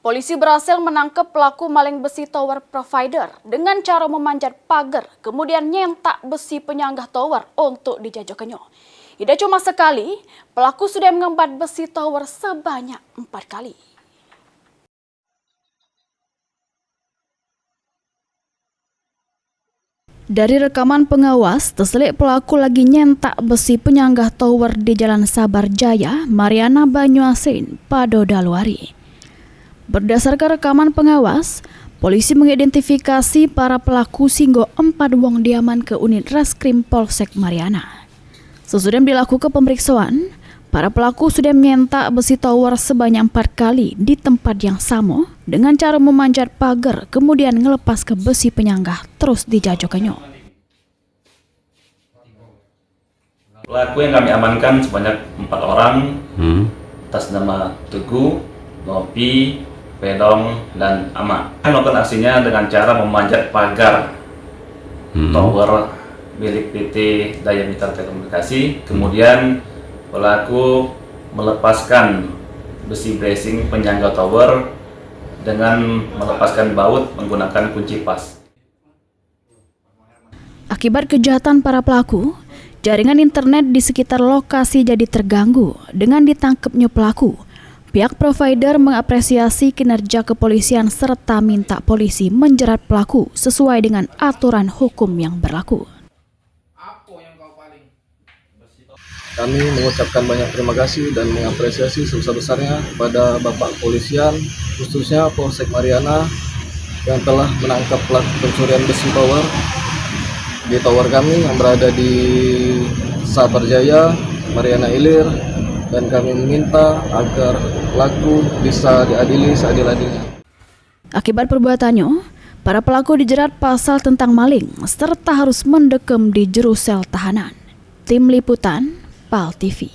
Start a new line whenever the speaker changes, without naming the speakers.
Polisi berhasil menangkap pelaku maling besi tower provider dengan cara memanjat pagar, kemudian nyentak besi penyanggah tower untuk dijajokannya. Tidak cuma sekali, pelaku sudah mengembat besi tower sebanyak 4 kali. Dari rekaman pengawas, terselik pelaku lagi nyentak besi penyanggah tower di Jalan Sabar Jaya, Mariana Banyuasin, Pado Daluari. Berdasarkan rekaman pengawas, polisi mengidentifikasi para pelaku singgo 4 wong diaman ke unit Reskrim Polsek Mariana. Sesudah dilakukan pemeriksaan, para pelaku sudah menyentak besi tower sebanyak 4 kali di tempat yang sama dengan cara memanjat pagar, kemudian ngelepas ke besi penyanggah terus dijajokannya.
Pelaku yang kami amankan sebanyak 4 orang atas nama Teguh, Nopi, Pedong, dan Ama. Melakukan aksinya dengan cara memanjat pagar tower milik PT Daya Mitra Telekomunikasi. Kemudian pelaku melepaskan besi bracing penyangga tower dengan melepaskan baut menggunakan kunci pas. Akibat
kejahatan para pelaku, jaringan internet di sekitar lokasi jadi terganggu. Dengan ditangkapnya pelaku, pihak provider mengapresiasi kinerja kepolisian serta minta polisi menjerat pelaku sesuai dengan aturan hukum yang berlaku.
Kami mengucapkan banyak terima kasih dan mengapresiasi sebesar-besarnya kepada Bapak Kepolisian, khususnya Polsek Mariana, yang telah menangkap pelaku pencurian besi tower di tower kami yang berada di Sabar Jaya, Mariana Ilir, dan kami meminta agar pelaku bisa diadili seadil-adilnya.
Akibat perbuatannya, para pelaku dijerat pasal tentang maling serta harus mendekam di jero sel tahanan. Tim Liputan, PAL TV.